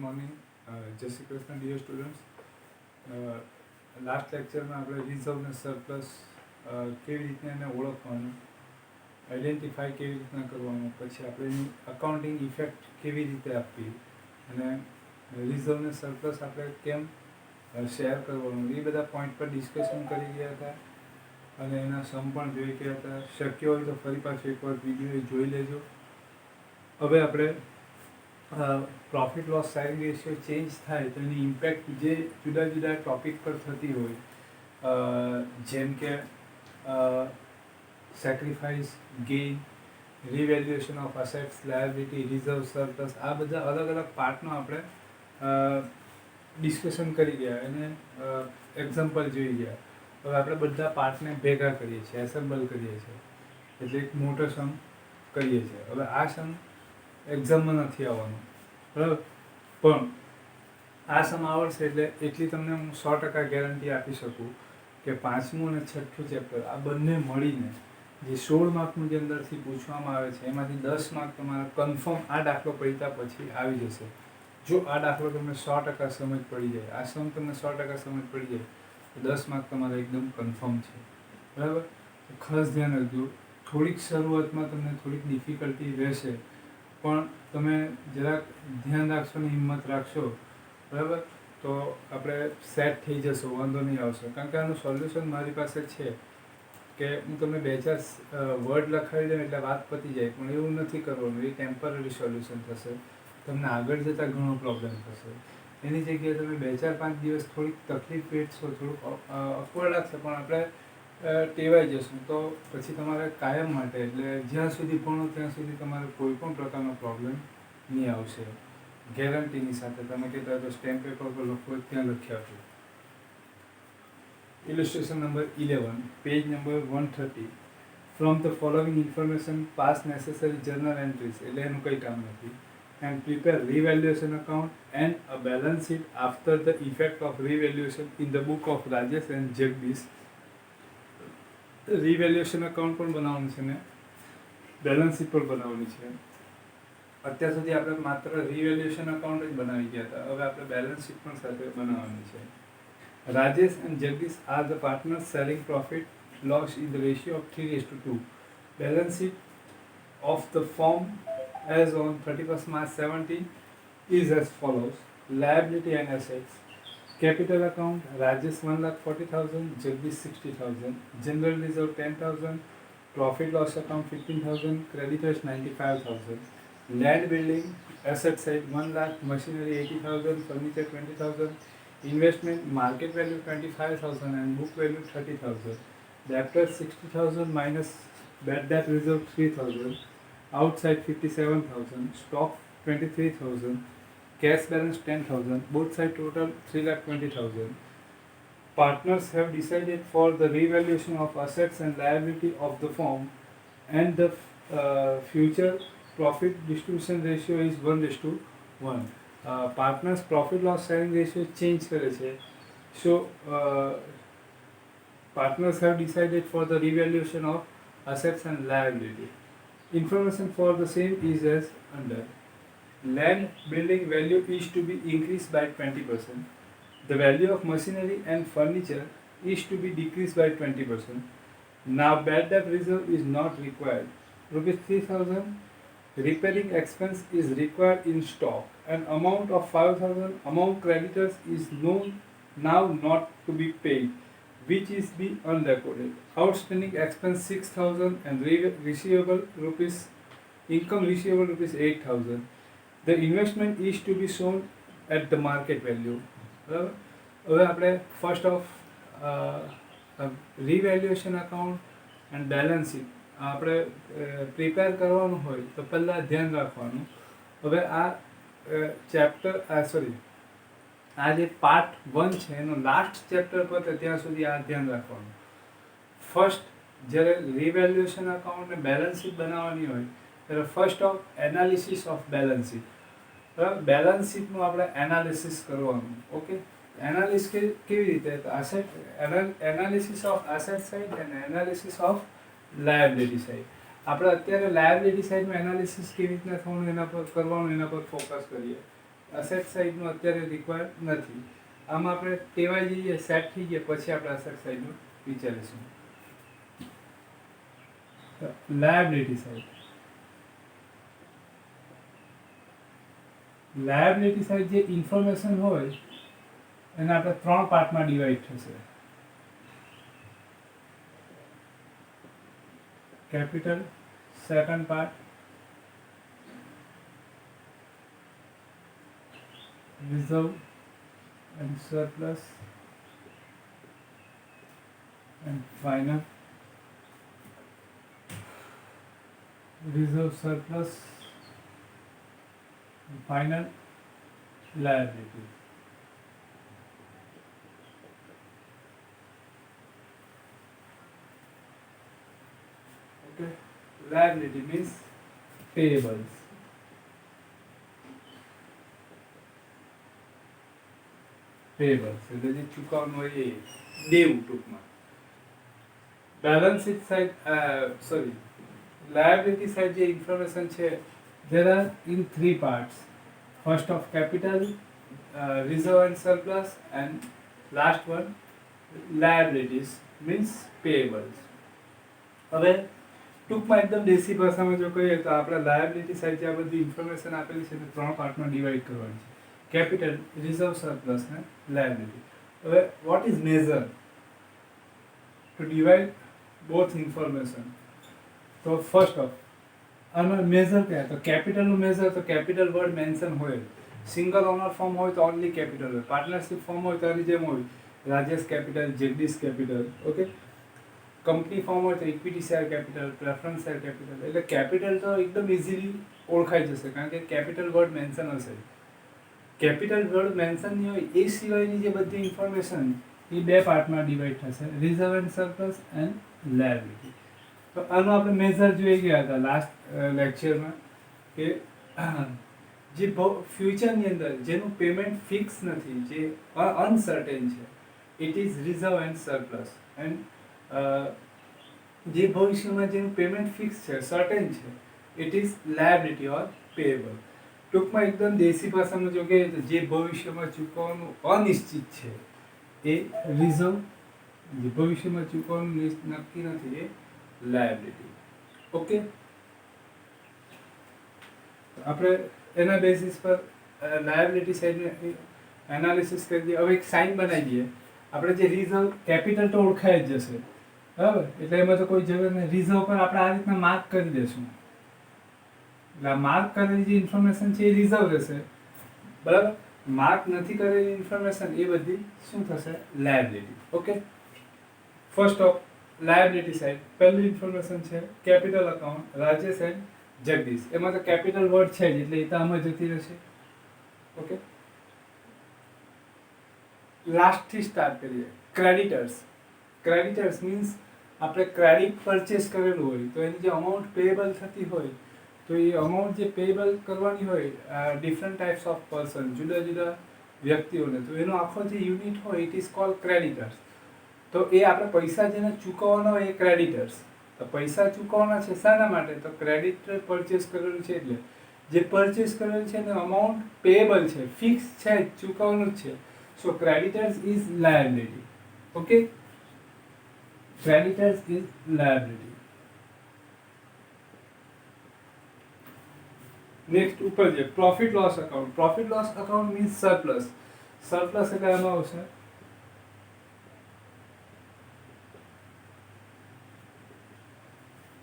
Morning. જય Shri Krishna dear students. Last લેક્ચરમાં આપણે રિઝર્વ ને સરપ્લસ કેવી રીતના એને ઓળખવાનું, આઈડેન્ટિફાઈ કેવી રીતના કરવાનું, પછી આપણે એની અકાઉન્ટિંગ ઇફેક્ટ કેવી રીતે આપવી અને રિઝર્વ ને સરપ્લસ આપણે કેમ શેર કરવાનું, એ બધા પોઈન્ટ પર ડિસ્કશન કરી ગયા હતા અને એના સમ પણ જોઈ ગયા હતા. શક્ય હોય તો ફરી પાછું એકવાર વિડીયો જોઈ લેજો. હવે આપણે profit loss sharing ratio change થાય તો એની ઇમ્પેક્ટ જે જુદા જુદા ટોપિક પર થતી હોય, જેમ કે sacrifice, gain, રિવેલ્યુએશન of assets, liability, reserve, surplus, આ બધા અલગ અલગ પાર્ટનો આપણે ડિસ્કશન કરી ગયા અને એક્ઝામ્પલ જોઈ ગયા. હવે આપણે બધા પાર્ટને ભેગા કરીએ છીએ, એસેમ્બલ કરીએ છીએ, એટલે એક મોટો સમ કરીએ છીએ. હવે આ સમ એક્ઝામમાં નથી આવવાનું, બરાબર, પણ આ સમ આવડશે એટલે એટલી તમને હું 100% ગેરંટી આપી શકું કે પાંચમું અને છઠ્ઠું ચેપ્ટર આ બંને મળીને જે 16 માર્કનું જે અંદરથી પૂછવામાં આવે છે એમાંથી 10 માર્ક તમારા કન્ફર્મ આ દાખલો પડ્યા પછી આવી જશે. જો આ દાખલો તમને 100% સમજ પડી જાય, આ સમ તમને 100% સમજ પડી જાય તો 10 માર્ક તમારા એકદમ કન્ફર્મ છે, બરાબર. ખાસ ધ્યાન રાખજો. થોડીક શરૂઆતમાં તમને થોડીક ડિફિકલ્ટી રહેશે, પણ તમે જરાક ધ્યાન રાખશો ને હિંમત રાખશો, બરાબર, તો આપણે સેટ થઈ જશો, વાંધો નહીં આવશે. કારણ કે આનું સોલ્યુશન મારી પાસે છે કે હું તમને 2-4 વર્ડ લખાવી દઉં એટલે વાત પતી જાય, પણ એવું નથી કરવાનું. એ ટેમ્પરરી સોલ્યુશન થશે, તમને આગળ જતાં ઘણો પ્રોબ્લેમ થશે. એની જગ્યાએ તમે 2-4-5 દિવસ થોડીક તકલીફ વેઠશો, થોડુંક અકવડ લાગશે, પણ આપણે ટેવાઈ જશું તો પછી તમારે કાયમ માટે, એટલે જ્યાં સુધી ભણો ત્યાં સુધી તમારે કોઈ પણ પ્રકારનો પ્રોબ્લેમ નહીં આવશે, ગેરંટીની સાથે. તમે કહેતા તો સ્ટેમ્પ પેપર પર લખો, ત્યાં લખી આપજો. ઇલિસ્ટ્રેશન number 11, page number 130. From the following information pass necessary journal entries, એટલે એનું કંઈ કામ નથી, and prepare revaluation account and a balance sheet after the effect of revaluation in the book of Rajesh and Jagdish. રિવેલ્યુએશન account પણ બનાવવાનું છે ને balance sheet પણ બનાવવાની છે. અત્યાર સુધી આપણે માત્ર રિવેલ્યુએશન અકાઉન્ટ જ બનાવી ગયા હતા, હવે આપણે બેલેન્સ શીટ પણ સાથે બનાવવાની છે. Rajesh and Jagdish are the partners selling profit loss in the ratio of 3:2. Balance sheet of the firm as on 31st March 17 is as follows: liability and assets. Capital account, Rajesh 1,40,000, Jagdish 60,000. General reserve 10,000. Profit loss account 15,000. Creditors 95,000. Land building, asset side 1 lakh, machinery 80,000, furniture 20,000. Investment, market value 25,000 and book value 30,000. Debtors 60,000 minus bad debt reserve 3,000. Outside 57,000. Stock 23,000. Cash balance 10,000. Both side total 3,20,000. Partners have decided for the revaluation of assets and liability of the firm, and the future profit distribution ratio is 1:1. Partners profit loss sharing ratio change કરે છે. So partners have decided for the revaluation of assets and liability. Information for the same is as under. Land building value is to be increased by 20%. The value of machinery and furniture is to be decreased by 20%. Now bad debt reserve is not required. Rupees 3,000 repairing expense is required in stock. An amount of 5,000 among creditors is known now not to be paid, which is be unrecorded. Outstanding expense 6,000 and receivable rupees, income receivable rupees 8,000. The investment is to be shown at the market value. બરાબર. હવે આપણે first of રિવેલ્યુએશન account and balance sheet આપણે prepare કરવાનું હોય તો પહેલાં ધ્યાન રાખવાનું. હવે આ ચેપ્ટર આ જે પાર્ટ 1 છે એનો લાસ્ટ ચેપ્ટર પતે ત્યાં સુધી આ ધ્યાન રાખવાનું. ફર્સ્ટ જ્યારે રિવેલ્યુએશન અકાઉન્ટ ને બેલેન્સ શીટ બનાવવાની હોય ત્યારે first of analysis of balance sheet, બરાબર. બેલેન્સ શીટનું આપણે એનાલિસિસ કરવાનું. ઓકે, એનાલિસ કેવી રીતે? તો એનાલિસિસ ઓફ એસેટ સાઇડ અને એનાલિસિસ ઓફ લાયબિલિટી સાઇડ. આપણે અત્યારે લાયબિલિટી સાઇડનું એનાલિસિસ કેવી રીતના થવાનું એના પર કરવાનું, એના પર ફોકસ કરીએ. અસેટ સાઇડનું અત્યારે રિક્વાયર નથી. આમાં આપણે ટેવાઈ જઈએ, સેટ થઈ ગયા પછી આપણે અસેટ સાઇડનું વિચારીશું. Liability side. લાયબિલિટી સાઇડ જે ઇન્ફોર્મેશન હોય એને આપણે 3 પાર્ટમાં ડિવાઈડ થશે. Capital, second part reserve and surplus, and final reserve, surplus, and final liability. Okay, liability means payables. Pebbles એટલે જે ચૂકવવાનું હોય એ દેવું ટૂંકમાં. Balance sheet side liability side જે ઇન્ફોર્મેશન છે there are in 3 parts. First of capital, reserve and surplus, and last one liabilities means payables. હવે ટૂંકમાં એકદમ દેશી ભાષામાં જો કહીએ તો આપણે લાયબિલિટી સાઇડ જે આ બધી ઇન્ફોર્મેશન આપેલી છે તે 3 પાર્ટમાં ડિવાઈડ કરવાની છે. Capital, reserve, surplus and liability. What is measure? To divide both information. So first of આનો મેઝર क्या है? तो कैपिटल નું મેઝર તો કેપિટલ વર્ડ મેન્શન હોય. સિંગલ ઓનર ફોર્મ હોય તો ઓનલી કેપિટલ હોય. પાર્ટનરશિપ ફોર્મ હોય તો આની જેમ હોય Rajesh capital, Jagdish capital. Okay, company form હોય તો equity share capital, preference share capital. એટલે કેપિટલ તો એકદમ ઇઝીલી ઓળખાઈ જશે કારણ કે કેપિટલ વર્ડ મેન્શન હશે. કેપિટલ વર્ડ મેન્શન નહીં હોય એ સિવાયની જે બધી ઇન્ફોર્મેશન એ 2 પાર્ટમાં ડિવાઈડ થશે, reserve and surplus and liability. તો આનો આપણે મેઝર જોઈ ગયા હતા લાસ્ટ લેક્ચરમાં કે જે ફ્યુચરની અંદર જેનું પેમેન્ટ ફિક્સ નથી, જે અનસર્ટેન છે, it is reserve and surplus. And જે ભવિષ્યમાં જેનું પેમેન્ટ ફિક્સ છે, સર્ટેન છે, it is liability or payable. ટૂંકમાં એકદમ દેશી ભાષામાં જો કહીએ તો જે ભવિષ્યમાં ચૂકવવાનું અનિશ્ચિત છે એ રિઝર્વ, જે ભવિષ્યમાં ચૂકવવાનું નક્કી નથી એ લાયબિલિટી. ઓકે, આપણે એના બેસિસ પર લાયબિલિટી સાઈડને એનાલિસિસ કરી દઈએ. હવે એક સાઇન બનાવી દઈએ. આપણે જે રિઝર્વ, કેપિટલ તો ઓળખાઈ જ જશે, બરાબર, એટલે એમાં તો કોઈ જરૂર નહીં. રિઝર્વ પર આપણે આ રીતના માર્ક કરી દઈશું. એટલે આ માર્ક કરેલી જે ઇન્ફોર્મેશન છે એ રિઝર્વ રહેશે, બરાબર. માર્ક નથી કરેલી ઇન્ફોર્મેશન એ બધી શું થશે? Liability. Okay, first of liability side પહેલી ઇન્ફોર્મેશન છે capital account, Rajesh and Jagdish. એમાં તો કેપિટલ વર્ડ છે જ એટલે એ તો આમાં જતી રહેશે. ઓકે, લાસ્ટથી સ્ટાર્ટ કરીએ. ક્રેડિટર્સ. ક્રેડિટર્સ મીન્સ આપણે ક્રેડિટ પરચેસ કરેલું હોય તો એની જે અમાઉન્ટ પેએબલ થતી હોય તો એ અમાઉન્ટ જે પેએબલ કરવાની હોય ડિફરન્ટ ટાઈપ્સ ઓફ પર્સન, જુદા જુદા વ્યક્તિઓને, તો એનો આખો જે યુનિટ હોય ઇટ ઇઝ કોલ્ડ ક્રેડિટર્સ. તો એ આપણે પૈસા જેને ચૂકવવાના હોય એ ક્રેડિટર્સ. તો પૈસા ચૂકવવાના છે શાના માટે? તો ક્રેડિટર પરચેસ કરેલું છે એટલે જે પરચેસ કરેલું છે એનું અમાઉન્ટ પેએબલ છે, ફિક્સ છે, ચૂકવવાનું જ છે. So creditors is liability. Okay, creditors is liability. Next ઉપર છે profit loss account. Profit loss account means surplus. Surplus એટલે એમાં આવશે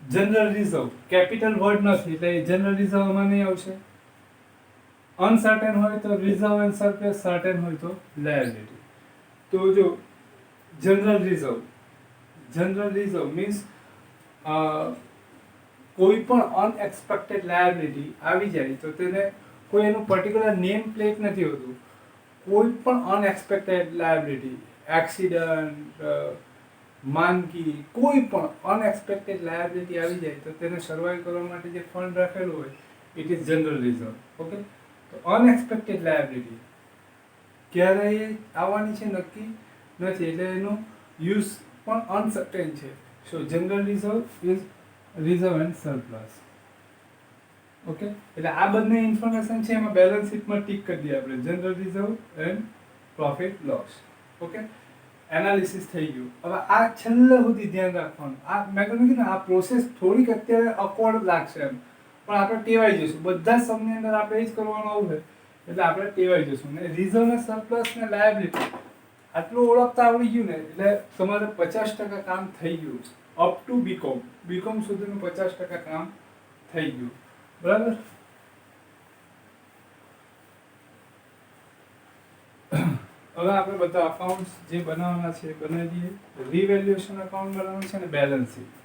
જનરલ રિઝર્વ. કેપિટલ વર્ડ નથી એટલે જનરલ રિઝર્વ આમાં નહીં આવશે. અનસર્ટેન હોય તો રિઝર્વ એન્ડ સરપ્લસ, સર્ટેન હોય તો લાયબિલિટી. તો જો general reserve, general reserve means કોઈ પણ અનએક્સપેક્ટેડ લાયબિલિટી આવી જાય તો તેને કોઈ એનું પર્ટિક્યુલર નેમ પ્લેટ નથી હોતું. કોઈ પણ અનએક્સપેક્ટેડ લાયબિલિટી, એક્સિડન્ટ, માંદગી, કોઈ પણ અનએક્સપેક્ટેડ લાયબિલિટી આવી જાય તો તેને સર્વાઈવ કરવા માટે જે ફંડ રાખેલું હોય it is general reserve. Okay, તો અનએક્સપેક્ટેડ લાયબિલિટી ક્યારે આવવાની છે નક્કી નથી એટલે એનો યુઝ પણ અનસર્ટેન છે. So general reserve is reserve and surplus. Okay, એટલે આ બંને ઇન્ફોર્મેશન છે એમાં બેલેન્સ શીટમાં ટીક કરી દઈએ આપણે, general reserve and profit loss. Okay, analysis થઈ ગયું. હવે આ છેલ્લે સુધી ધ્યાન રાખવાનું. આ મેં કહ્યું કે આ પ્રોસેસ થોડીક અત્યારે અકવર્ડ લાગશે એમ, પણ આપણે ટેવાઈ જઈશું. બધા સમની અંદર આપણે એ જ કરવાનું આવશે એટલે આપણે ટેવાઈ જઈશું. ને રિઝર્વ ને સરપ્લસ ને લાયબિલિટી આટલું ઓળખતા આવડી ગયું ને એટલે તમારે 50% કામ થઈ ગયું. અપ ટુ બીકોમ સુધીનું 50% કામ થઈ ગયું. બરાબર. હવે આપણે બધા અકાઉન્ટ્સ જે બનાવવાના છે બનાવી દઈએ. રિવેલ્યુએશન અકાઉન્ટ બનાવવાનું છે અને balance sheet.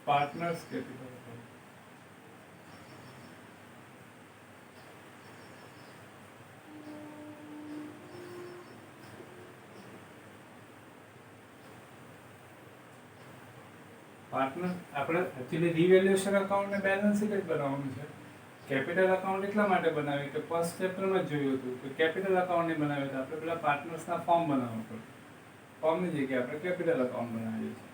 Partners capital account. Partner આપણે એકચ્યુઅલી રિવેલ્યુએશન અકાઉન્ટ ને બેલેન્સ શીટ જ બનાવવાનું છે. કેપિટલ અકાઉન્ટ એટલા માટે બનાવ્યું કે ફર્સ્ટ ચેપ્ટરમાં જ જોયું હતું કે કેપિટલ અકાઉન્ટ નહીં બનાવ્યું તો આપણે પેલા પાર્ટનર્સના ફોર્મ બનાવવા પડે. ફોર્મની જગ્યાએ આપણે કેપિટલ અકાઉન્ટ બનાવીએ છીએ.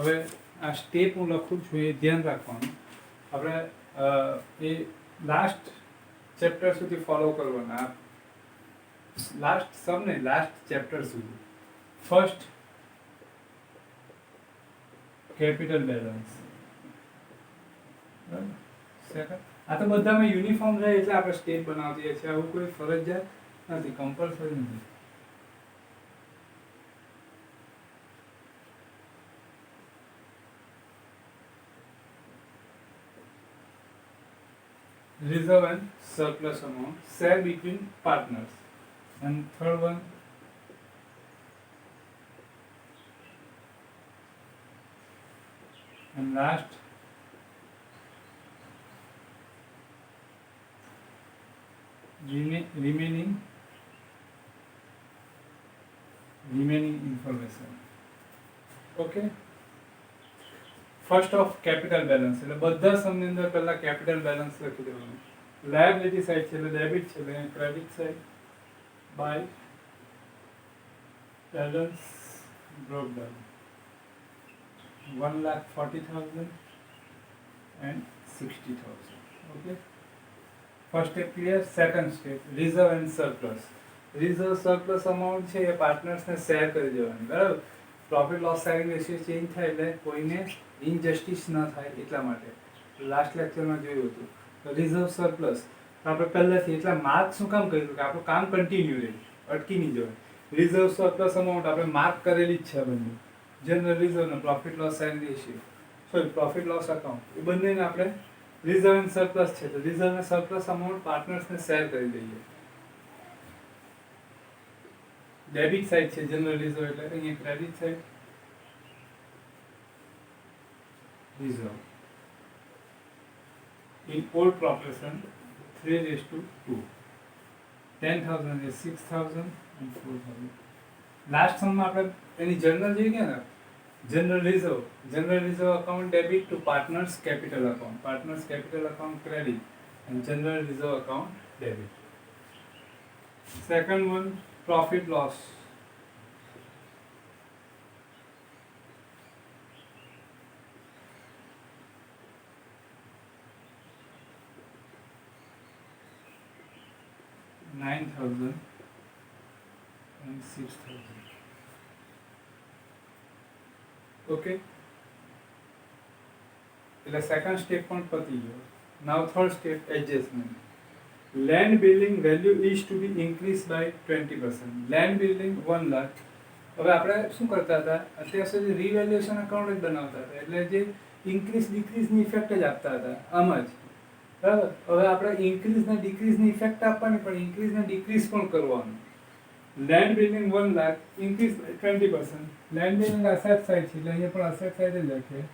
હવે આ સ્ટેપ હું લખું છું એ ધ્યાન રાખવાનું. આપણે એ લાસ્ટ ચેપ્ટર સુધી ફોલો કરવાના. લાસ્ટ સમ નહીં, લાસ્ટ ચેપ્ટર સુધી. First capital balance. બરાબર. સેકન્ડ આ તો બધામાં યુનિફોર્મ રહે એટલે આપણે સ્ટેપ બનાવીએ છીએ. આવું કોઈ ફરજિયાત નથી, કમ્પલસરી નથી. Reserve and surplus amount share between partners. And third one, and last, remaining information. Okay. First of capital balance એટલે બધા સમની અંદર પહેલા કેપિટલ બેલેન્સ લખી દેવાનું. લાયબિલિટી સાઈડ છે એટલે ડેબિટ છે એટલે credit side by balance broke down 1,40,000 and 60,000. Okay, first step clear. Second step reserve and surplus. Reserve surplus amount છે એ પાર્ટનર્સને શેર કરી દેવાની. બરાબર. Profit loss sharing ratio change થાય એટલે કોઈને ઇનજસ્ટિસ ન થાય એટલા માટે લાસ્ટ લેક્ચરમાં જોયું હતું. રિઝર્વ સરપ્લસ આપણે પહેલાથી એટલા માર્ક શું કામ કર્યું કે આપણું કામ કન્ટિન્યુ રહે, અટકી નહીં જવાય. રિઝર્વ સરપ્લસ અમાઉન્ટ આપણે માર્ક કરેલી જ છે બંને. જનરલ રિઝર્વ ને profit loss sharing ratio, sorry profit loss account, એ બંનેને આપણે રિઝર્વ એન્ડ સરપ્લસ છે તો રિઝર્વ અને સરપ્લસ અમાઉન્ટ પાર્ટનર્સને શેર કરી દઈએ. ડેબિટ સાઈડ છે જનરલ રિઝર્વ એટલે અહીંયા credit side reserve in old proportion 3:2. 10,000 is 6,000 and 4,000. Last સમમાં આપણે એની જર્નલ જોઈ ગયા ને, general reserve account debit to partners capital account credit and general reserve account debit. Second one, profit loss. $9,000 and $6,000. Okay. એટલે second step પણ પતી ગયો. Now third step, adjustment. Land building value is to be increased by 20%. Land building 1 lakh. હવે આપણે શું કરતા હતા, અત્યાર સુધી રિવેલ્યુએશન અકાઉન્ટ જ બનાવતા હતા, એટલે જે ઇન્ક્રીઝ ડિક્રીઝની ઇફેક્ટ જ આપતા હતા આમ જ, બરાબર. હવે આપણે ઇન્ક્રીઝ ને ડિક્રીઝની ઇફેક્ટ આપવાની, પણ ઇન્ક્રીઝ ને ડિક્રીઝ પણ કરવાનું. Land building 1 lakh, increase 20%. Land building asset side છે, એટલે અહીંયા પણ અસેટ સાઇડ જ લખીએ.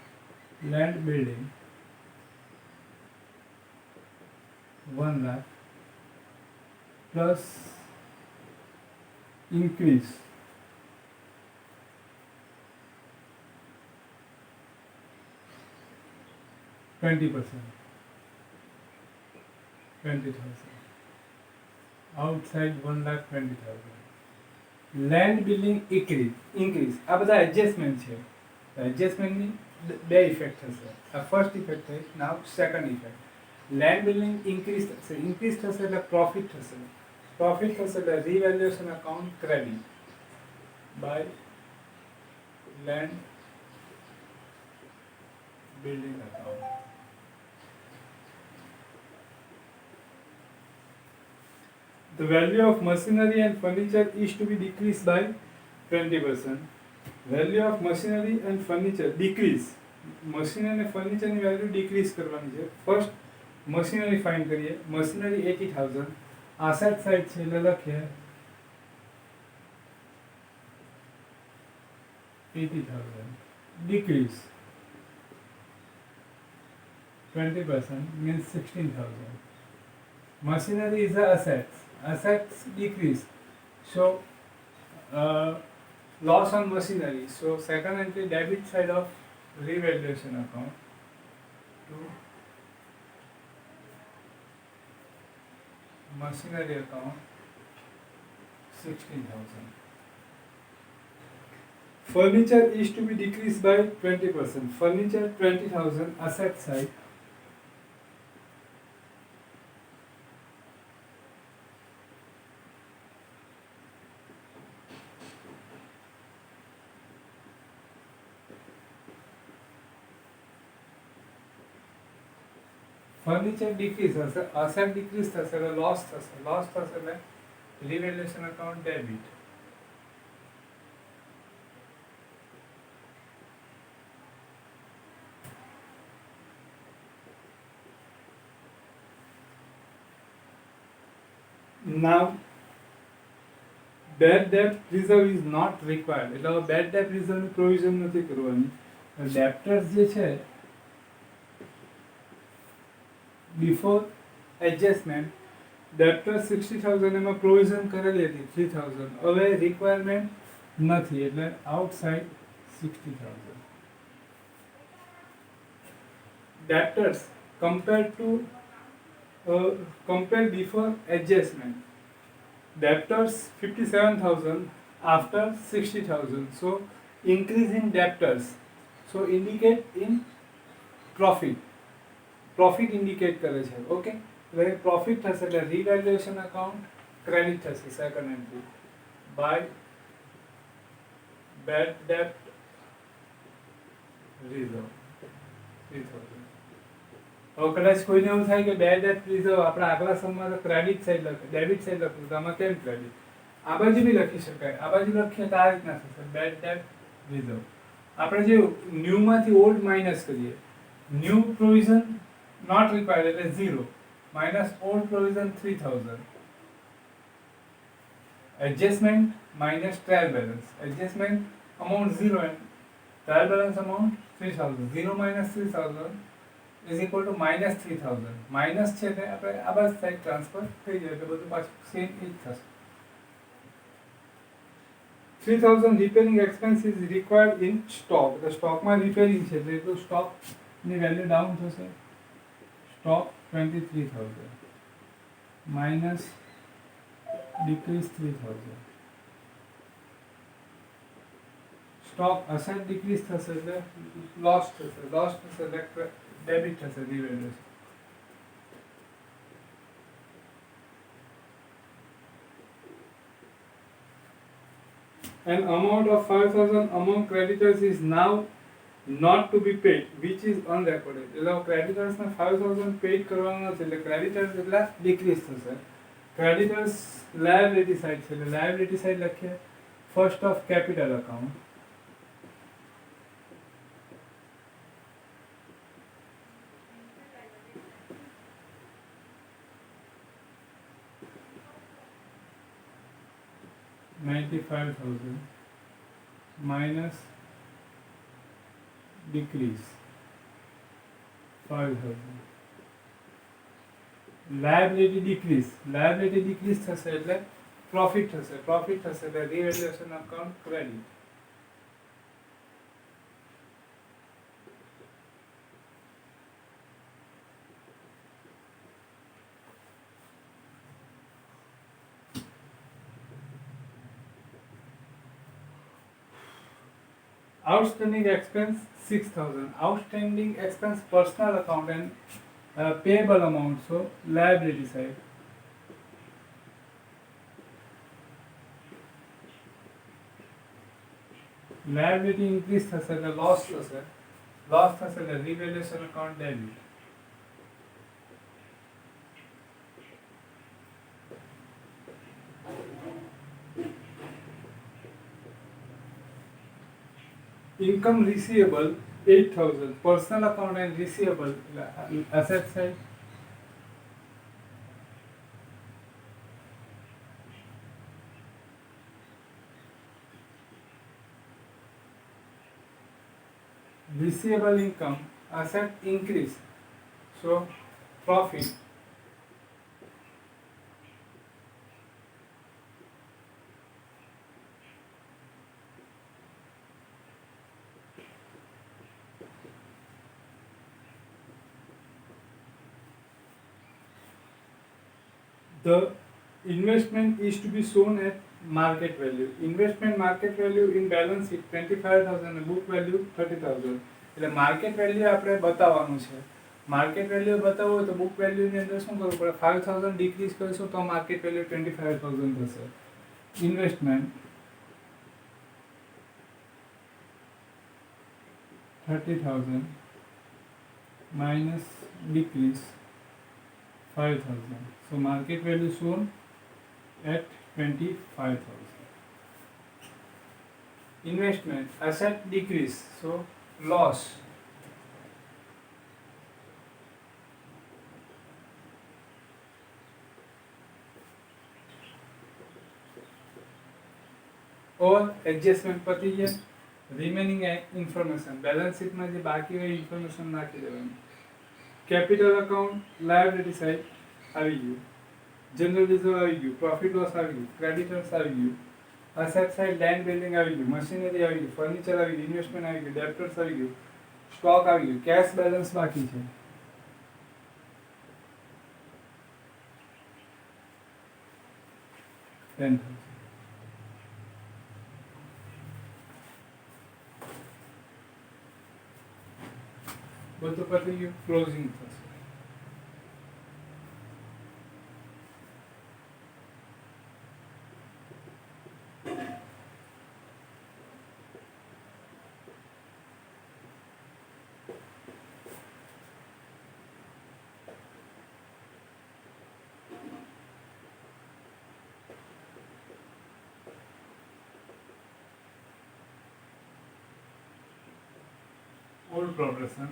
Land building 1 lakh plus increase 20%, 20,000. Outside 1,20,000. Land building increase. આ બધા એડજસ્ટમેન્ટ છે. એડજસ્ટમેન્ટની બે ઇફેક્ટ થશે. આ ફર્સ્ટ ઇફેક્ટ થઈ. Now second effect. Land building increase થશે એટલે પ્રોફિટ થશે એટલે revaluation account credit by land building account. The value of machinery and furniture is to be decreased by 20%. Value of machinery and furniture decrease. Machinery અને ફર્નિચરની value decrease કરવાની છે. First machinery find કરીએ. Machinery 80,000, આસેટ side છે એટલે લખીએ 80,000. Decrease 20% means 16,000. Machinery is a assets. Assets decrease. So loss on machinery. So second entry, debit side of revaluation account to machinery account 16,000. Furniture is to be decreased by 20%. Furniture 20,000, asset side. Furniture decrease થશે, asset decrease થશે એટલે loss થશે એટલે revaluation account debit. Now bad debt reserve is not required. એટલે bed date રિઝર્વની provision નથી કરવાની. Debtors જે છે before adjustment, debtor 60,000 એમાં પ્રોવિઝન કરેલી હતી 3,000, હવે રિક્વાયરમેન્ટ નથી એટલે outside 60,000. debtors compare before adjustment. Debtors 57,000 after 60,000, so increase in debtors, so indicate in profit indicate કરે છે. ઓકે, એટલે પ્રોફિટ થશે એટલે રિવેલ્યુએશન અકાઉન્ટ ક્રેડિટ થશે second entry by bad debt reserve 3,000. હવે કદાચ કોઈને એવું થાય કે બેડ ડેટ રિઝર્વ આપણે આગલા સમમાં તો ક્રેડિટ સાઈડ લખે, ડેબિટ સાઈડ લખ્યું તો આમાં કેમ ક્રેડિટ? આ બાજુ બી લખી શકાય, આ બાજુ લખીએ તો આ રીતના થશે બેડ ડેટ રિઝર્વ. આપણે જે ન્યૂમાંથી ઓલ્ડ માઇનસ કરીએ, ન્યૂ પ્રોવિઝન not required એટલે 0 minus old provision 3,000, adjustment minus trial balance, adjustment amount 0 and trial balance amount 3,000. 0 minus 3,000 is equal to minus 3,000. Minus છે એટલે આપણે આ બાજુ સાઈડ ટ્રાન્સફર થઈ જાય એટલે બધું પાછું સેમ એ જ થશે. 3000 repairing expense is required in stock. એટલે સ્ટોકમાં રિપેરિંગ છે એટલે એટલું સ્ટોકની વેલ્યુ ડાઉન થશે. Stock 23000 minus decrease 3000. Stock asset decrease થશે એટલે લોસ થશે. લોસ થશે એટલે ડેબિટ થશે રિવેલ્યુએશન. An amount of 5000 among creditors is now not to be paid, which is unrecorded. એટલે ક્રેડિટર્સને 5000 પેડ કરવાના છે એટલે ક્રેડિટર્સ એટલા ડિક્રીઝ થશે. ક્રેડિટર્સ લાયબિલિટી સાઇડ છે એટલે લાયબિલિટી સાઇડ લખીએ first of capital account. $95,000 minus decrease 5,000. liability decrease થશે એટલે પ્રોફિટ થશે એટલે revaluation account credit. Outstanding expense 6,000. Outstanding expense personal account and payable amount, so liability side. Liability increase થશે એટલે loss થશે એટલે revaluation account debit. Income receivable 8,000. Personal account and receivable asset side. Receivable income asset increase, so profit. The investment is to be shown at market value. Investment market value in balance sheet 25,000 and book value 30,000. એટલે market value આપણે બતાવવાનું છે. Market value બતાવવું હોય તો book વેલ્યુની અંદર શું કરવું પડે? 5000 ડિક્રીઝ કરીશું તો માર્કેટ વેલ્યુ 25,000 થશે. Investment 30,000 minus decrease 5,000. So market value shown at 25,000. Investment asset decrease, so loss. और एडजस्टमेंट पती गया. रिमेनिंग इन्फॉर्मेशन बैलेंस शीट में जो बाकी हुई इन्फॉर्मेशन नाखी देवानी. कैपिटल अकाउंट लायबिलिटी साइड આવી ગયું. જનરલ રિઝર્વ આવી ગયું. પ્રોફિટ લોસ આવી ગયું. ક્રેડિટર્સ આવી ગયું. અસેટ સાઇડ લેન્ડ બિલ્ડિંગ આવી ગયું. મશીનરી આવી ગયું. ફર્નિચર આવી ગયું. ઇન્વેસ્ટમેન્ટ આવી ગયું. ડેપ્ટર્સ આવી ગયું. સ્ટોક આવી ગયું. કેશ બેલેન્સ બાકી છે. $10,000. બધું પતી ગયું. ક્લોઝિંગ થશે. Old progression.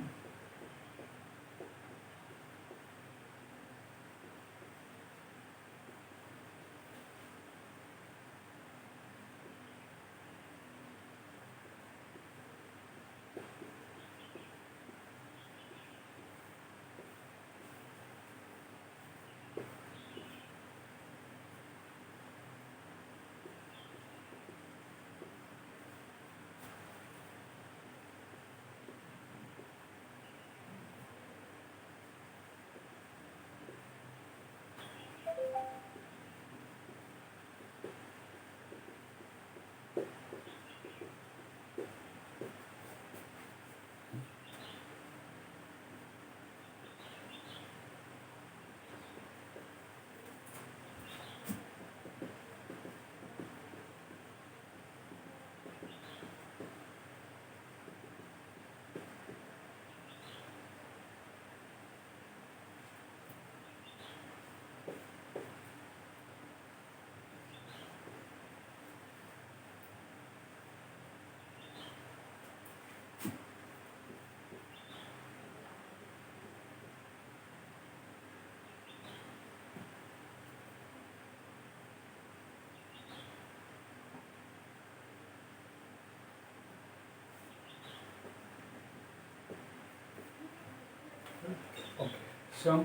સમ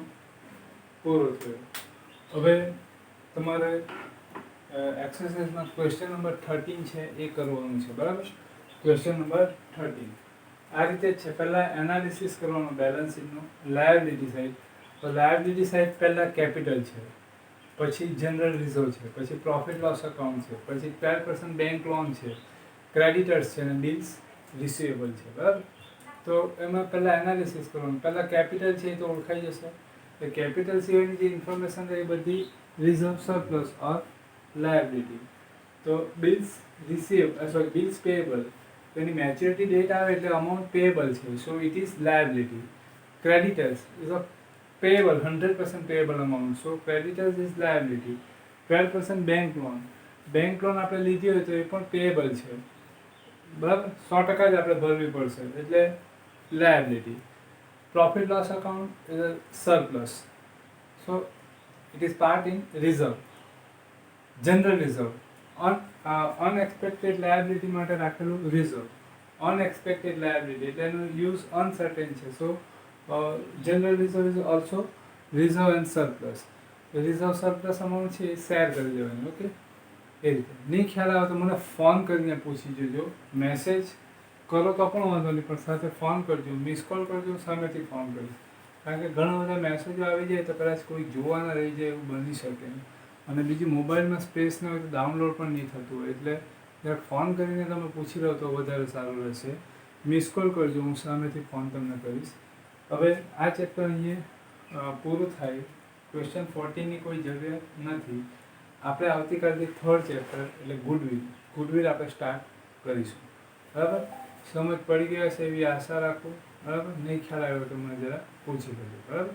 પૂરો થયો. હવે તમારે એક્સરસાઇઝમાં ક્વેશ્ચન નંબર 13 છે એ કરવાનું છે, બરાબર. ક્વેશ્ચન નંબર 13 આ રીતે જ છે. પહેલાં એનાલિસિસ કરવાનું બેલેન્સ શીટનું. લાયબિલિટી સાઇડ, તો લાયબિલિટી સાઇડ પહેલાં કેપિટલ છે, પછી જનરલ રિઝર્વ છે, પછી પ્રોફિટ લોસ અકાઉન્ટ છે, પછી 12% બેંક લોન છે, ક્રેડિટર્સ છે અને બિલ્સ રિસીવેબલ છે, બરાબર. તો એમાં પહેલાં એનાલિસિસ કરવાનું. પહેલાં કેપિટલ છે એ તો ઓળખાઈ જશે. તો કેપિટલ સિવાયની જે ઇન્ફોર્મેશન છે એ બધી રિઝર્વ, સરપ્લસ ઓર લાયબિલિટી. તો બિલ્સ બિલ્સ પેએબલ, તેની મેચ્યોરિટી ડેટ આવે એટલે અમાઉન્ટ પેએબલ છે, so it is liability. Creditors is a payable, 100% payable amount, so creditors is liability. 12% bank loan આપણે લીધી હોય તો એ પણ પેએબલ છે, બરાબર. 100% જ આપણે ભરવી પડશે એટલે liability. Profit loss account is a surplus, so it is part in reserve. General reserve, unexpected liability માટે રાખેલું રિઝર્વ. અનએક્સપેક્ટેડ લાયબિલિટી એટલે એનો યુઝ અનસર્ટેન છે, so general reserve is also reserve and surplus. Reserve surplus amount છે એ share કરી દેવાનું. Okay, એ રીતે. નહીં ખ્યાલ આવે તો મને ફોન કરીને પૂછી જોજો. મેસેજ કરો તો પણ વાંધો નહીં, પણ સાથે ફોન કરજો, મિસ કોલ કરજો, સામેથી ફોન કરજો. કારણ કે ઘણા બધા મેસેજો આવી જાય તો કદાચ કોઈ જોવાના રહી જાય એવું બની શકે. અને બીજી મોબાઈલમાં સ્પેસ ન હોય તો ડાઉનલોડ પણ નહીં થતું હોય, એટલે જરાક ફોન કરીને તમે પૂછી લો તો વધારે સારું રહેશે. મિસ કોલ કરજો, હું સામેથી ફોન તમને કરીશ. હવે આ ચેપ્ટર અહીંયા પૂરું થાય. ક્વેશ્ચન 14ની કોઈ જરૂરિયાત નથી. આપણે આવતીકાલથી થર્ડ ચેપ્ટર એટલે ગુડવિલ આપણે સ્ટાર્ટ કરીશું, બરાબર. સમજ પડી ગયા છે એવી આશા રાખું, બરાબર. નહીં ખ્યાલ આવ્યો તો મને જરા પૂછી લેજો, બરાબર.